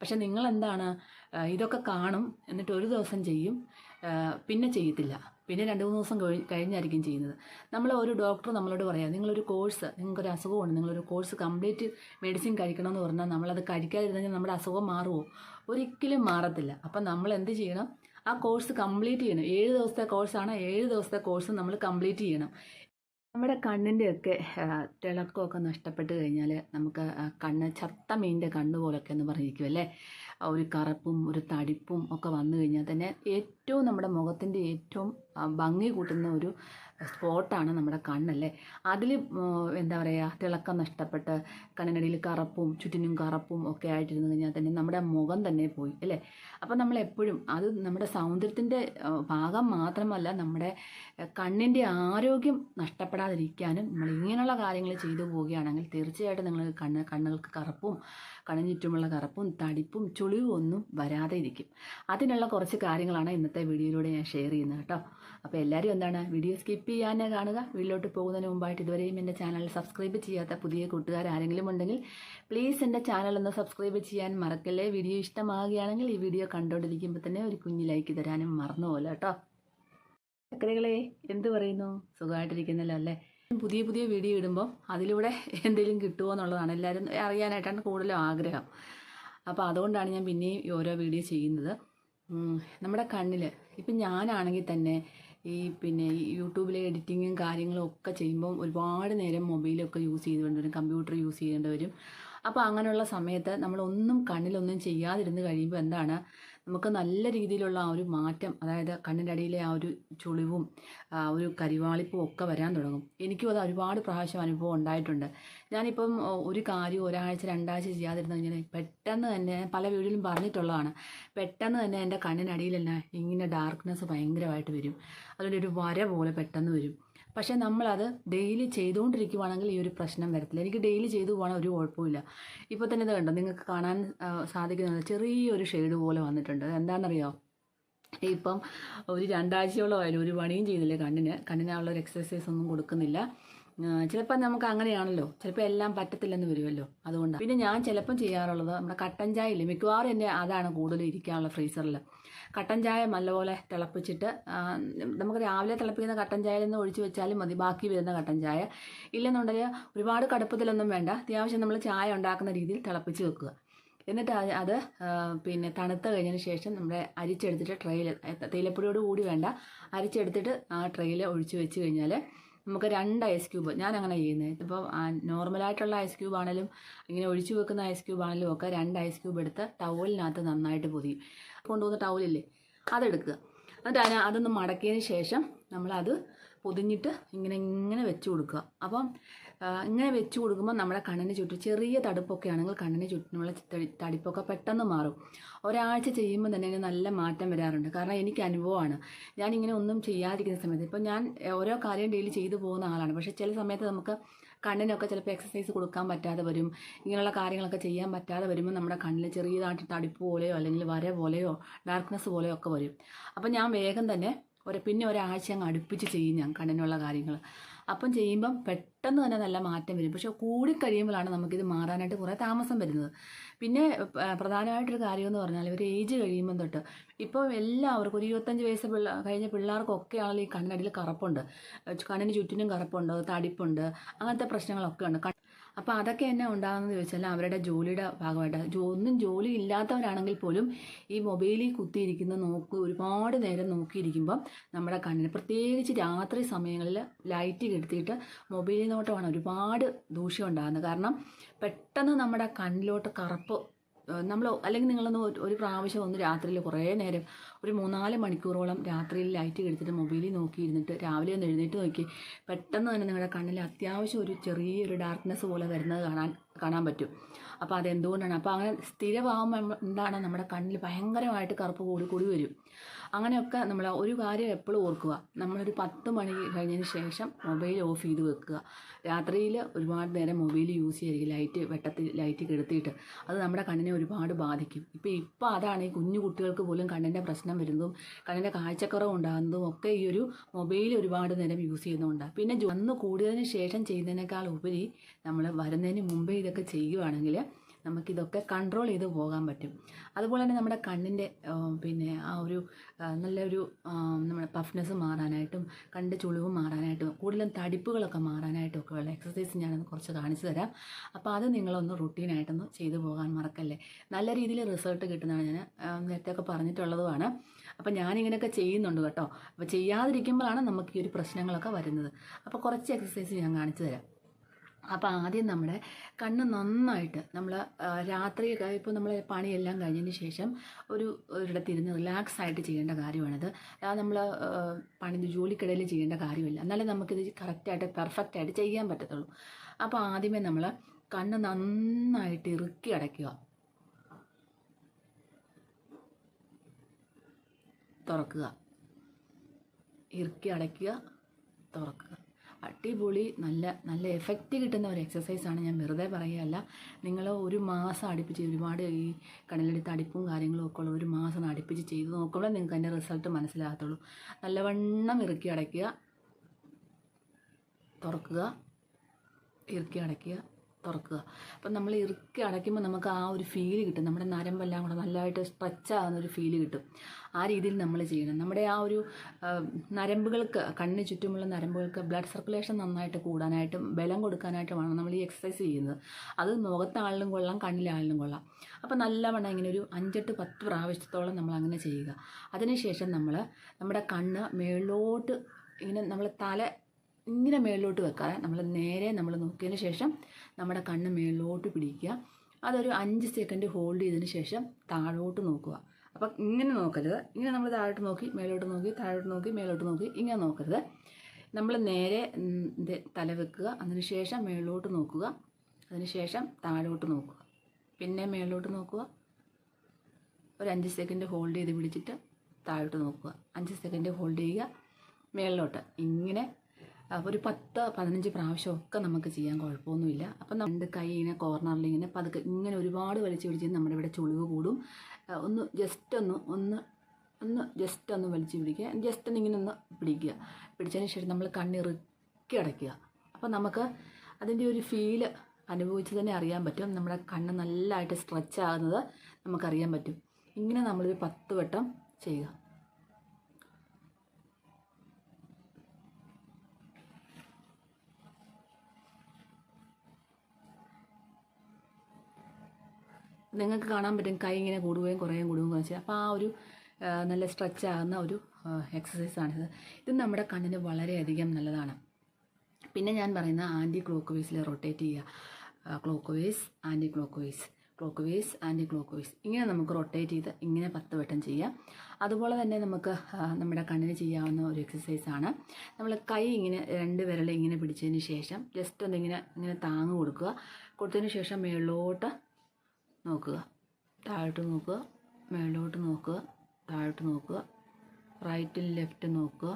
പക്ഷെ നിങ്ങളെന്താണ് ഇതൊക്കെ കാണും, എന്നിട്ട് ഒരു ദിവസം ചെയ്യും, പിന്നെ ചെയ്യത്തില്ല, പിന്നെ 2-3 ദിവസം കഴിഞ്ഞായിരിക്കും ചെയ്യുന്നത്. നമ്മൾ ഒരു ഡോക്ടർ നമ്മളോട് പറയാം, നിങ്ങളൊരു കോഴ്സ്, നിങ്ങൾക്കൊരു അസുഖമാണ്, നിങ്ങളൊരു കോഴ്സ് കംപ്ലീറ്റ് മെഡിസിൻ കഴിക്കണമെന്ന് പറഞ്ഞാൽ നമ്മളത് കഴിക്കാതിരുന്നെങ്കിൽ നമ്മുടെ അസുഖം മാറുമോ? ഒരിക്കലും മാറത്തില്ല. അപ്പം നമ്മൾ എന്ത് ചെയ്യണം? ആ കോഴ്സ് കംപ്ലീറ്റ് ചെയ്യണം. 7 ദിവസത്തെ കോഴ്സാണ്, 7 ദിവസത്തെ കോഴ്സ് നമ്മൾ കംപ്ലീറ്റ് ചെയ്യണം. നമ്മുടെ കണ്ണിൻ്റെയൊക്കെ തിളക്കമൊക്കെ നഷ്ടപ്പെട്ട് കഴിഞ്ഞാൽ നമുക്ക് കണ്ണ് ചത്ത മീനിൻ്റെ കണ്ണ് പോലൊക്കെ എന്ന് പറഞ്ഞിരിക്കും അല്ലേ. ഒരു കറുപ്പും ഒരു തടിപ്പും ഒക്കെ വന്നു കഴിഞ്ഞാൽ തന്നെ ഏറ്റവും നമ്മുടെ മുഖത്തിൻ്റെ ഏറ്റവും ഭംഗി കൂട്ടുന്ന ഒരു സ്പോട്ടാണ് നമ്മുടെ കണ്ണല്ലേ. അതിൽ എന്താ പറയുക, തിളക്കം നഷ്ടപ്പെട്ട് കണ്ണിനടിയിൽ കറുപ്പും ചുറ്റിനും കറുപ്പും ഒക്കെ ആയിട്ടിരുന്നു കഴിഞ്ഞാൽ തന്നെ നമ്മുടെ മുഖം തന്നെ പോയി അല്ലേ. അപ്പം നമ്മളെപ്പോഴും അത് നമ്മുടെ സൗന്ദര്യത്തിൻ്റെ ഭാഗം മാത്രമല്ല, നമ്മുടെ കണ്ണിൻ്റെ ആരോഗ്യം നഷ്ടപ്പെടാതിരിക്കാനും നമ്മൾ ഇങ്ങനെയുള്ള കാര്യങ്ങൾ ചെയ്തു പോവുകയാണെങ്കിൽ തീർച്ചയായിട്ടും നിങ്ങൾ കണ്ണുകൾക്ക് കറുപ്പും കണ്ണിന് ചുറ്റുമുള്ള കറുപ്പും തടിപ്പും ചുളിവും ഒന്നും വരാതെ ഇരിക്കും. അതിനുള്ള കുറച്ച് കാര്യങ്ങളാണ് ഇന്നത്തെ വീഡിയോയിലൂടെ ഞാൻ ഷെയർ ചെയ്യുന്നത് കേട്ടോ. അപ്പോൾ എല്ലാവരും എന്താണ്, വീഡിയോ സ്കിപ്പ് ചെയ്യാനേ കാണുക. വീട്ടിലോട്ട് പോകുന്നതിന് മുമ്പായിട്ട് ഇതുവരെയും എൻ്റെ ചാനൽ സബ്സ്ക്രൈബ് ചെയ്യാത്ത പുതിയ കൂട്ടുകാർ ആരെങ്കിലും ഉണ്ടെങ്കിൽ പ്ലീസ് എൻ്റെ ചാനൽ ഒന്ന് സബ്സ്ക്രൈബ് ചെയ്യാൻ മറക്കല്ലേ. വീഡിയോ ഇഷ്ടമാകുകയാണെങ്കിൽ ഈ വീഡിയോ കണ്ടുകൊണ്ടിരിക്കുമ്പോൾ തന്നെ ഒരു കുഞ്ഞു ലൈക്ക് തരാനും മറന്നുപോലെ കേട്ടോ. ചക്കരകളെ എന്ത് പറയുന്നു, സുഖമായിട്ടിരിക്കുന്നല്ലോ അല്ലേ. പുതിയ പുതിയ വീഡിയോ ഇടുമ്പോൾ അതിലൂടെ എന്തെങ്കിലും കിട്ടുമോ എന്നുള്ളതാണ് എല്ലാവരും അറിയാനായിട്ടാണ് കൂടുതലും ആഗ്രഹം. അപ്പോൾ അതുകൊണ്ടാണ് ഞാൻ പിന്നെയും ഓരോ വീഡിയോ ചെയ്യുന്നത്. നമ്മുടെ കണ്ണിൽ ഇപ്പം ഞാനാണെങ്കിൽ തന്നെ ഈ യൂട്യൂബിലെ എഡിറ്റിങ്ങും കാര്യങ്ങളും ഒക്കെ ചെയ്യുമ്പോൾ ഒരുപാട് നേരം മൊബൈലൊക്കെ യൂസ് ചെയ്തുകൊണ്ട് വരും, കമ്പ്യൂട്ടർ യൂസ് ചെയ്യേണ്ടി വരും. അപ്പോൾ അങ്ങനെയുള്ള സമയത്ത് നമ്മളൊന്നും കണ്ണിലൊന്നും ചെയ്യാതിരുന്ന് കഴിയുമ്പോൾ എന്താണ്, നമുക്ക് നല്ല രീതിയിലുള്ള ആ ഒരു മാറ്റം, അതായത് കണ്ണിൻ്റെ അടിയിലെ ആ ഒരു ചുളിവും ഒരു കരിവാളിപ്പും ഒക്കെ വരാൻ തുടങ്ങും. എനിക്കും അത് ഒരുപാട് പ്രാവശ്യം അനുഭവം ഉണ്ടായിട്ടുണ്ട്. ഞാനിപ്പം ഒരു കാര്യം ഒരാഴ്ച 2 ആഴ്ച ചെയ്യാതിരുന്നു കഴിഞ്ഞാൽ പെട്ടെന്ന് തന്നെ, പല വീഡിയോയിലും പറഞ്ഞിട്ടുള്ളതാണ്, പെട്ടെന്ന് തന്നെ എൻ്റെ കണ്ണിനടിയിൽ തന്നെ ഇങ്ങനെ ഡാർക്ക്നെസ് ഭയങ്കരമായിട്ട് വരും. അതിൻ്റെ ഒരു വര പോലെ പെട്ടെന്ന് വരും. പക്ഷേ നമ്മളത് ഡെയിലി ചെയ്തുകൊണ്ടിരിക്കുവാണെങ്കിൽ ഈ ഒരു പ്രശ്നം വരത്തില്ല. എനിക്ക് ഡെയിലി ചെയ്തു പോകണം, ഒരു കുഴപ്പമില്ല. ഇപ്പോൾ തന്നെ ഇത് കണ്ടോ, നിങ്ങൾക്ക് കാണാൻ സാധിക്കുന്നത് ചെറിയൊരു ഷെയ്ഡ് പോലെ വന്നിട്ടുണ്ട്. എന്താണെന്നറിയോ, ഇപ്പം ഒരു 2 ആഴ്ചയോളം ആയാലും ഒരു പണിയും ചെയ്യുന്നില്ല കണ്ണിനുള്ള ഒരു എക്സസൈസ് ഒന്നും കൊടുക്കുന്നില്ല. ചിലപ്പോൾ നമുക്ക് അങ്ങനെയാണല്ലോ, ചിലപ്പോൾ എല്ലാം പറ്റത്തില്ലെന്ന് വരുമല്ലോ, അതുകൊണ്ടാണ്. പിന്നെ ഞാൻ ചിലപ്പം ചെയ്യാറുള്ളത് നമ്മുടെ കട്ടൻ ചായ ഇല്ലേ, മിക്കവാറും എൻ്റെ അതാണ് കൂടുതൽ ഇരിക്കാനുള്ള ഫ്രീസറിൽ. കട്ടൻ ചായ നല്ലപോലെ തിളപ്പിച്ചിട്ട്, നമുക്ക് രാവിലെ തിളപ്പിക്കുന്ന കട്ടൻ ചായയിൽ നിന്ന് ഒഴിച്ച് വെച്ചാലും മതി, ബാക്കി വരുന്ന കട്ടൻ ചായ. ഇല്ലെന്നുണ്ടെങ്കിൽ ഒരുപാട് കടുപ്പത്തിലൊന്നും വേണ്ട, അത്യാവശ്യം നമ്മൾ ചായ ഉണ്ടാക്കുന്ന രീതിയിൽ തിളപ്പിച്ച് വെക്കുക. എന്നിട്ട് അത് തണുത്ത് കഴിഞ്ഞതിന് ശേഷം നമ്മുടെ അരിച്ചെടുത്തിട്ട് ട്രെയിൽ, തേയിലപ്പൊടിയോട് കൂടി വേണ്ട, അരിച്ചെടുത്തിട്ട് ആ ട്രെയിൽ ഒഴിച്ച് വെച്ച് കഴിഞ്ഞാൽ നമുക്ക് 2 ഐസ് ക്യൂബ്, ഞാൻ അങ്ങനെ ചെയ്യുന്നത്. ഇപ്പോൾ നോർമലായിട്ടുള്ള ഐസ് ക്യൂബ് ആണെങ്കിലും ഇങ്ങനെ ഒഴിച്ചു വെക്കുന്ന ഐസ് ക്യൂബ് ആണെങ്കിലും ഒക്കെ 2 ഐസ് ക്യൂബ് എടുത്ത് ടവലിനകത്ത് നന്നായിട്ട് പൊതിയും. കൊണ്ടുപോകുന്ന ടവലില്ലേ, അതെടുക്കുക. എന്നിട്ട് അതൊന്ന് മടക്കിയതിന് ശേഷം നമ്മളത് പൊതിഞ്ഞിട്ട് ഇങ്ങനെ വെച്ച് കൊടുക്കുക. അപ്പം ഇങ്ങനെ വെച്ച് കൊടുക്കുമ്പോൾ നമ്മുടെ കണ്ണിന് ചുറ്റും ചെറിയ തടുപ്പൊക്കെ ആണെങ്കിൽ കണ്ണിന് ചുറ്റുമുള്ള തടിപ്പൊക്കെ പെട്ടെന്ന് മാറും. ഒരാഴ്ച ചെയ്യുമ്പോൾ തന്നെ നല്ല മാറ്റം വരാറുണ്ട്. കാരണം എനിക്ക് അനുഭവമാണ്. ഞാനിങ്ങനെ ഒന്നും ചെയ്യാതിരിക്കുന്ന സമയത്ത്, ഇപ്പം ഞാൻ ഓരോ കാര്യം ഡെയിലി ചെയ്തു പോകുന്ന ആളാണ്. പക്ഷേ ചില സമയത്ത് നമുക്ക് കണ്ണിനൊക്കെ ചിലപ്പോൾ എക്സസൈസ് കൊടുക്കാൻ പറ്റാതെ വരും, ഇങ്ങനെയുള്ള കാര്യങ്ങളൊക്കെ ചെയ്യാൻ പറ്റാതെ വരുമ്പോൾ നമ്മുടെ കണ്ണിൽ ചെറിയതായിട്ട് തടിപ്പ് പോലെയോ അല്ലെങ്കിൽ വര പോലെയോ ഡാർക്ക്നെസ് പോലെയോ ഒക്കെ വരും. അപ്പം ഞാൻ വേഗം തന്നെ പിന്നെ ഒരാഴ്ച അങ്ങ് അടുപ്പിച്ച് ചെയ്യും ഞാൻ കണ്ണിനുള്ള കാര്യങ്ങൾ. അപ്പം ചെയ്യുമ്പം പെട്ടെന്ന് തന്നെ നല്ല മാറ്റം വരും. പക്ഷേ കൂടിക്കഴിയുമ്പോഴാണ് നമുക്കിത് മാറാനായിട്ട് കുറേ താമസം വരുന്നത്. പിന്നെ പ്രധാനമായിട്ടൊരു കാര്യമെന്ന് പറഞ്ഞാൽ ഒരു ഏജ് കഴിയുമ്പം തൊട്ട്, ഇപ്പോൾ എല്ലാവർക്കും ഒരു 25 വയസ്സ് കഴിഞ്ഞ പിള്ളേർക്കൊക്കെ ആണെങ്കിൽ ഈ കണ്ണിനടിയിൽ കറുപ്പുണ്ട്, കണ്ണിന് ചുറ്റിനും കറുപ്പുണ്ട്, തടിപ്പുണ്ട്, അങ്ങനത്തെ പ്രശ്നങ്ങളൊക്കെ ഉണ്ട്. അപ്പോൾ അതൊക്കെ എന്നാ ഉണ്ടാകുന്നത് ചോദിച്ചാൽ അവരുടെ ജോലിയുടെ ഭാഗമായിട്ട്, ഒന്നും ജോലി ഇല്ലാത്തവരാണെങ്കിൽ പോലും ഈ മൊബൈലിൽ കുത്തിയിരിക്കുന്ന ഒരുപാട് നേരം നോക്കിയിരിക്കുമ്പം നമ്മുടെ കണ്ണിന്, പ്രത്യേകിച്ച് രാത്രി സമയങ്ങളിൽ ലൈറ്റ് കെടുത്തിയിട്ട് മൊബൈലിൽ നോട്ടമാണ് ഒരുപാട് ദൂഷ്യം ഉണ്ടാകുന്നത്. കാരണം പെട്ടെന്ന് നമ്മുടെ കണ്ണിലോട്ട് കറുപ്പ്, അല്ലെങ്കിൽ നിങ്ങളൊന്ന് ഒരു പ്രാവശ്യം ഒന്ന് രാത്രിയിൽ കുറേ നേരം ഒരു 3-4 മണിക്കൂറോളം രാത്രിയിൽ ലൈറ്റ് കെടുത്തിട്ട് മൊബൈലിൽ നോക്കിയിരുന്നിട്ട് രാവിലെ ഒന്ന് എഴുന്നേറ്റ് നോക്കി, പെട്ടെന്ന് തന്നെ നിങ്ങളുടെ കണ്ണിൽ അത്യാവശ്യം ഒരു ചെറിയൊരു ഡാർക്ക്നെസ് പോലെ വരുന്നത് കാണാൻ പറ്റും. അപ്പോൾ അതെന്തുകൊണ്ടാണ്? അപ്പോൾ അങ്ങനെ സ്ഥിരമാകുമ്പോൾ എന്താണ്, നമ്മുടെ കണ്ണിൽ ഭയങ്കരമായിട്ട് കറുപ്പ് കൂടി വരും. അങ്ങനെയൊക്കെ നമ്മൾ ഒരു കാര്യം എപ്പോഴും ഓർക്കുക, നമ്മളൊരു 10 മണി കഴിഞ്ഞതിന് ശേഷം മൊബൈൽ ഓഫ് ചെയ്ത് വെക്കുക. രാത്രിയിൽ ഒരുപാട് നേരം മൊബൈൽ യൂസ് ചെയ്തിരിക്കും, വെട്ടത്തിൽ ലൈറ്റ് കെടുത്തിയിട്ട്, അത് നമ്മുടെ കണ്ണിനെ ഒരുപാട് ബാധിക്കും. ഇപ്പോൾ അതാണ് ഈ കുഞ്ഞു കുട്ടികൾക്ക് പോലും കണ്ണിൻ്റെ പ്രശ്നം വരുന്നതും കണ്ണിൻ്റെ കാഴ്ചക്കുറവ് ഉണ്ടാകുന്നതും ഒക്കെ ഈ ഒരു മൊബൈൽ ഒരുപാട് നേരം യൂസ് ചെയ്യുന്നതുകൊണ്ടാണ്. പിന്നെ വന്ന് കൂടിയതിന് ശേഷം ചെയ്യുന്നതിനേക്കാൾ ഉപരി നമ്മൾ വരുന്നതിന് മുമ്പേ ഇതൊക്കെ ചെയ്യുകയാണെങ്കിൽ നമുക്കിതൊക്കെ കൺട്രോൾ ചെയ്ത് പോകാൻ പറ്റും. അതുപോലെ തന്നെ നമ്മുടെ കണ്ണിൻ്റെ പിന്നെ ആ ഒരു നല്ലൊരു നമ്മുടെ പഫ്നെസ് മാറാനായിട്ടും കണ്ണിൻ്റെ ചുളിവ് മാറാനായിട്ടും കൂടുതലും തടിപ്പുകളൊക്കെ മാറാനായിട്ടും ഒക്കെ ഉള്ള എക്സസൈസ് ഞാനൊന്ന് കുറച്ച് കാണിച്ചു തരാം. അപ്പോൾ അത് നിങ്ങളൊന്ന് റുട്ടീനായിട്ടൊന്ന് ചെയ്തു പോകാൻ മറക്കല്ലേ. നല്ല രീതിയിൽ റിസൾട്ട് കിട്ടുന്നതാണ്. ഞാൻ നേരത്തെയൊക്കെ പറഞ്ഞിട്ടുള്ളതുമാണ്. അപ്പോൾ ഞാനിങ്ങനെയൊക്കെ ചെയ്യുന്നുണ്ട് കേട്ടോ. അപ്പോൾ ചെയ്യാതിരിക്കുമ്പോഴാണ് നമുക്ക് ഈ ഒരു പ്രശ്നങ്ങളൊക്കെ വരുന്നത്. അപ്പോൾ കുറച്ച് എക്സസൈസ് ഞാൻ കാണിച്ചു തരാം. അപ്പോൾ ആദ്യം നമ്മുടെ കണ്ണ് നന്നായിട്ട് നമ്മൾ രാത്രി ഇപ്പോൾ നമ്മൾ പണിയെല്ലാം കഴിഞ്ഞതിന് ശേഷം ഒരിടത്തിരുന്ന് റിലാക്സ് ആയിട്ട് ചെയ്യേണ്ട കാര്യമാണിത്. നമ്മൾ ജോലിക്കിടയിൽ ചെയ്യേണ്ട കാര്യമില്ല. എന്നാലേ നമുക്കിത് കറക്റ്റായിട്ട് പെർഫെക്റ്റായിട്ട് ചെയ്യാൻ പറ്റത്തുള്ളൂ. അപ്പോൾ ആദ്യമേ നമ്മൾ കണ്ണ് നന്നായിട്ട് ഇറുക്കി അടയ്ക്കുക, തുറക്കുക, ഇറുക്കി അടയ്ക്കുക, തുറക്കുക. അടിപൊളി നല്ല എഫക്റ്റ് കിട്ടുന്ന ഒരു എക്സസൈസാണ്. ഞാൻ വെറുതെ പറയുകയല്ല. നിങ്ങൾ ഒരു മാസം അടുപ്പിച്ച് ഒരുപാട് ഈ കണ്ണിലടി തടിപ്പും കാര്യങ്ങളും ഒക്കെ ഉള്ള ഒരു മാസം അടുപ്പിച്ച് ചെയ്ത് നോക്കുമ്പോൾ നിങ്ങൾക്ക് അതിൻ്റെ റിസൾട്ട് മനസ്സിലാകത്തുള്ളൂ. നല്ലവണ്ണം ഇറുക്കി അടയ്ക്കുക, തുറക്കുക, ഇറുക്കി അടയ്ക്കുക, തുറക്കുക. അപ്പം നമ്മൾ ഇറുക്കി അടയ്ക്കുമ്പോൾ നമുക്ക് ആ ഒരു ഫീല് കിട്ടും. നമ്മുടെ നരമ്പെല്ലാം കൂടെ നല്ലതായിട്ട് സ്ട്രെച്ച് ആകുന്നൊരു ഫീല് കിട്ടും. ആ രീതിയിൽ നമ്മൾ ചെയ്യണം. നമ്മുടെ ആ ഒരു നരമ്പുകൾക്ക്, കണ്ണിന് ചുറ്റുമുള്ള നരമ്പുകൾക്ക് ബ്ലഡ് സർക്കുലേഷൻ നന്നായിട്ട് കൂടാനായിട്ടും ബലം കൊടുക്കാനായിട്ടുമാണ് നമ്മൾ ഈ എക്സസൈസ് ചെയ്യുന്നത്. അത് മുഖത്താളിലും കൊള്ളാം, കണ്ണിലാളിലും കൊള്ളാം. അപ്പോൾ നല്ലവണ്ണം ഇങ്ങനെ ഒരു 5-10 പ്രാവശ്യത്തോളം നമ്മൾ അങ്ങനെ ചെയ്യുക. അതിനുശേഷം നമ്മൾ നമ്മുടെ കണ്ണ് മേളിലോട്ട് ഇങ്ങനെ നമ്മൾ തല ഇങ്ങനെ മേളിലോട്ട് വെക്കാതെ നമ്മൾ നേരെ നമ്മൾ നോക്കിയതിന് ശേഷം നമ്മുടെ കണ്ണ് മേളിലോട്ട് പിടിക്കുക. അതൊരു 5 സെക്കൻഡ് ഹോൾഡ് ചെയ്തതിന് ശേഷം താഴോട്ട് നോക്കുക. അപ്പം ഇങ്ങനെ നോക്കരുത്. ഇങ്ങനെ നമ്മൾ താഴോട്ട് നോക്കി മേലോട്ട് നോക്കി താഴോട്ട് നോക്കി മേലോട്ട് നോക്കി ഇങ്ങനെ നോക്കരുത്. നമ്മൾ നേരെ തല വെക്കുക. അതിനുശേഷം മേളിലോട്ട് നോക്കുക. അതിനുശേഷം താഴോട്ട് നോക്കുക. പിന്നെ മേളിലോട്ട് നോക്കുക. ഒരു 5 സെക്കൻഡ് ഹോൾഡ് ചെയ്ത് പിടിച്ചിട്ട് താഴോട്ട് നോക്കുക. 5 സെക്കൻഡ് ഹോൾഡ് ചെയ്യുക, മേളിലോട്ട്. ഇങ്ങനെ ഒരു 10-15 പ്രാവശ്യമൊക്കെ നമുക്ക് ചെയ്യാൻ കുഴപ്പമൊന്നുമില്ല. അപ്പം രണ്ട് കൈ ഇങ്ങനെ കോർണറിൽ ഇങ്ങനെ പതുക്കെ ഇങ്ങനെ ഒരുപാട് വലിച്ചു പിടിച്ച് നമ്മുടെ ഇവിടെ ചുളിവ് കൂടും. ഒന്ന് ജസ്റ്റ് ഒന്ന് വലിച്ചു പിടിക്കുക. ജസ്റ്റ് ഒന്ന് ഇങ്ങനെ ഒന്ന് പിടിക്കുക. പിടിച്ചതിന് ശേഷം നമ്മൾ കണ്ണിറുക്കി അടയ്ക്കുക. അപ്പം നമുക്ക് അതിൻ്റെ ഒരു ഫീല് അനുഭവിച്ച് തന്നെ അറിയാൻ പറ്റും. നമ്മുടെ കണ്ണ് നല്ലതായിട്ട് സ്ട്രെച്ച് ആകുന്നത് നമുക്കറിയാൻ പറ്റും. ഇങ്ങനെ നമ്മളൊരു 10 വട്ടം ചെയ്യുക. നിങ്ങൾക്ക് കാണാൻ പറ്റും കൈ ഇങ്ങനെ കൂടുകയും കുറയുകയും വെച്ചാൽ. അപ്പോൾ ആ ഒരു നല്ല സ്ട്രെച്ച് ആകുന്ന ഒരു എക്സസൈസാണിത്. ഇത് നമ്മുടെ കണ്ണിന് വളരെയധികം നല്ലതാണ്. പിന്നെ ഞാൻ പറയുന്ന ആൻറ്റി ക്ലോക്ക് വൈസിൽ റൊട്ടേറ്റ് ചെയ്യുക. Clockwise, anticlockwise, clockwise, anticlockwise. ഇങ്ങനെ നമുക്ക് റൊട്ടേറ്റ് ചെയ്ത് ഇങ്ങനെ 10 വട്ടം ചെയ്യാം. അതുപോലെ തന്നെ നമുക്ക് നമ്മുടെ കണ്ണിന് ചെയ്യാവുന്ന ഒരു എക്സസൈസാണ്. നമ്മൾ കൈ ഇങ്ങനെ 2 വിരൽ ഇങ്ങനെ പിടിച്ചതിന് ശേഷം ജസ്റ്റ് ഇങ്ങനെ താങ്ങ് കൊടുക്കുക. കൊടുത്തതിന് ശേഷം മേളിലോട്ട് നോക്കുക, താഴോട്ട് നോക്കുക, മേളിലോട്ട് നോക്കുക, താഴോട്ട് നോക്കുക, റൈറ്റും ലെഫ്റ്റ് നോക്കുക.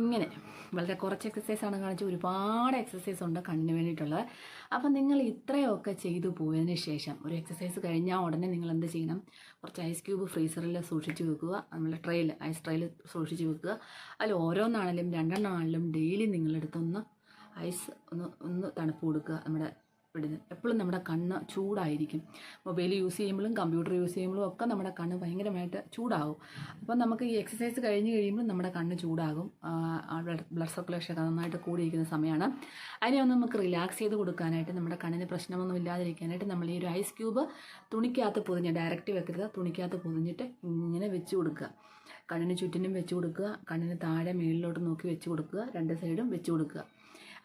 ഇങ്ങനെ വളരെ കുറച്ച് എക്സസൈസാണ് കാണിച്ചത്. ഒരുപാട് എക്സസൈസ് ഉണ്ട് കണ്ണിന് വേണ്ടിയിട്ടുള്ളത്. അപ്പം നിങ്ങൾ ഇത്രയൊക്കെ ചെയ്തു പോയതിന് ശേഷം ഒരു എക്സസൈസ് കഴിഞ്ഞാൽ ഉടനെ നിങ്ങൾ എന്ത് ചെയ്യണം? കുറച്ച് ഐസ് ക്യൂബ് ഫ്രീസറിൽ സൂക്ഷിച്ച് വെക്കുക. നമ്മുടെ ഐസ് ട്രേയിൽ സൂക്ഷിച്ച് വെക്കുക. അതിൽ ഓരോന്നാണെങ്കിലും 2 ആണെങ്കിലും ഡെയിലി നിങ്ങളെടുത്തൊന്ന് ഐസ് ഒന്ന് തണുപ്പ് കൊടുക്കുക. നമ്മുടെ ഇവിടുന്ന് എപ്പോഴും നമ്മുടെ കണ്ണ് ചൂടായിരിക്കും. മൊബൈൽ യൂസ് ചെയ്യുമ്പോഴും കമ്പ്യൂട്ടർ യൂസ് ചെയ്യുമ്പോഴും ഒക്കെ നമ്മുടെ കണ്ണ് ഭയങ്കരമായിട്ട് ചൂടാകും. അപ്പം നമുക്ക് ഈ എക്സസൈസ് കഴിഞ്ഞ് കഴിയുമ്പോൾ നമ്മുടെ കണ്ണ് ചൂടാകും. ബ്ലഡ് സർക്കുലേഷൻ ഒക്കെ നന്നായിട്ട് കൂടിയിരിക്കുന്ന സമയമാണ്. അതിനെ ഒന്ന് നമുക്ക് റിലാക്സ് ചെയ്ത് കൊടുക്കാനായിട്ട്, നമ്മുടെ കണ്ണിന് പ്രശ്നമൊന്നും ഇല്ലാതിരിക്കാനായിട്ട് നമ്മൾ ഈ ഒരു ഐസ് ക്യൂബ് തുണിക്കകത്ത് പൊതിഞ്ഞ്, ഡയറക്റ്റ് വെക്കരുത്, തുണിക്കകത്ത് പൊതിഞ്ഞിട്ട് ഇങ്ങനെ വെച്ച് കൊടുക്കുക. കണ്ണിന് ചുറ്റിനും വെച്ച് കൊടുക്കുക. കണ്ണിന് താഴെ മേളിലോട്ട് നോക്കി വെച്ച് കൊടുക്കുക. 2 സൈഡും വെച്ച് കൊടുക്കുക.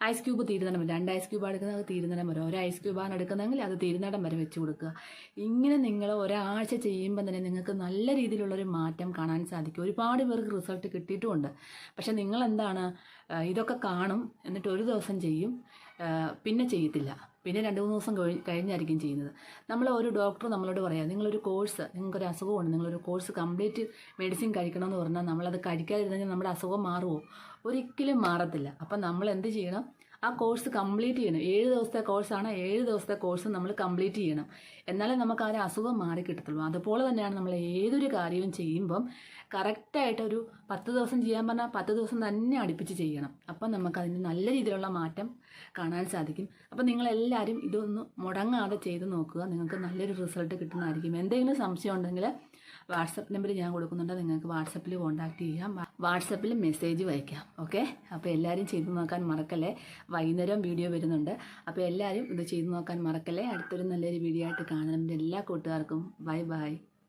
ഐസ് ക്യൂബ് തീരുന്നിടം വരെ, 2 ഐസ് ക്യൂബാണ് എടുക്കുന്നത്, അത് തീരുന്നിടം വരെ. 1 ഐസ് ക്യൂബാണ് എടുക്കുന്നതെങ്കിൽ അത് തീരുന്നിടം വരെ വെച്ച് കൊടുക്കുക. ഇങ്ങനെ നിങ്ങൾ ഒരാഴ്ച ചെയ്യുമ്പോൾ തന്നെ നിങ്ങൾക്ക് നല്ല രീതിയിലുള്ളൊരു മാറ്റം കാണാൻ സാധിക്കും. ഒരുപാട് പേർക്ക് റിസൾട്ട് കിട്ടിയിട്ടുമുണ്ട്. പക്ഷെ നിങ്ങളെന്താണ്, ഇതൊക്കെ കാണും, എന്നിട്ട് ഒരു ദിവസം ചെയ്യും, പിന്നെ ചെയ്യത്തില്ല. പിന്നെ 2-3 ദിവസം കഴിഞ്ഞായിരിക്കും ചെയ്യുന്നത്. ഒരു ഡോക്ടർ നമ്മളോട് പറയാം, നിങ്ങളൊരു കോഴ്സ്, നിങ്ങൾക്കൊരു അസുഖമുണ്ട്, നിങ്ങളൊരു കോഴ്സ് കംപ്ലീറ്റ് മെഡിസിൻ കഴിക്കണമെന്ന് പറഞ്ഞാൽ നമ്മളത് കഴിക്കാതിരുന്നെങ്കിൽ നമ്മുടെ അസുഖം മാറുമോ? ഒരിക്കലും മാറത്തില്ല. അപ്പം നമ്മൾ എന്ത് ചെയ്യണം? ആ കോഴ്സ് കംപ്ലീറ്റ് ചെയ്യണം. 7 ദിവസത്തെ കോഴ്സാണ്. 7 ദിവസത്തെ കോഴ്സ് നമ്മൾ കംപ്ലീറ്റ് ചെയ്യണം. എന്നാലേ നമുക്ക് ആ ഒരു അസുഖം മാറി കിട്ടത്തുള്ളൂ. അതുപോലെ തന്നെയാണ് നമ്മൾ ഏതൊരു കാര്യവും ചെയ്യുമ്പം കറക്റ്റായിട്ടൊരു 10 ദിവസം ചെയ്യാൻ പറഞ്ഞാൽ 10 ദിവസം തന്നെ അടുപ്പിച്ച് ചെയ്യണം. അപ്പം നമുക്കതിന് നല്ല രീതിയിലുള്ള മാറ്റം കാണാൻ സാധിക്കും. അപ്പം നിങ്ങളെല്ലാവരും ഇതൊന്ന് മുടങ്ങാതെ ചെയ്ത് നോക്കുക. നിങ്ങൾക്ക് നല്ലൊരു റിസൾട്ട് കിട്ടുന്നതായിരിക്കും. എന്തെങ്കിലും സംശയം ഉണ്ടെങ്കിൽ വാട്സപ്പ് നമ്പർ ഞാൻ കൊടുക്കുന്നുണ്ട്. നിങ്ങൾക്ക് വാട്സപ്പിൽ കോൺടാക്റ്റ് ചെയ്യാം. വാട്സപ്പിൽ മെസ്സേജ് അയക്കാം. ഓക്കെ, അപ്പോൾ എല്ലാവരും ചെയ്തു നോക്കാൻ മറക്കല്ലേ. വൈകുന്നേരം വീഡിയോ വരുന്നുണ്ട്. അപ്പോൾ എല്ലാവരും ഇത് ചെയ്തു നോക്കാൻ മറക്കല്ലേ. അടുത്തൊരു നല്ലൊരു വീഡിയോ ആയിട്ട് കാണുന്നതിൻ്റെ എല്ലാ കൂട്ടുകാർക്കും ബൈ ബൈ.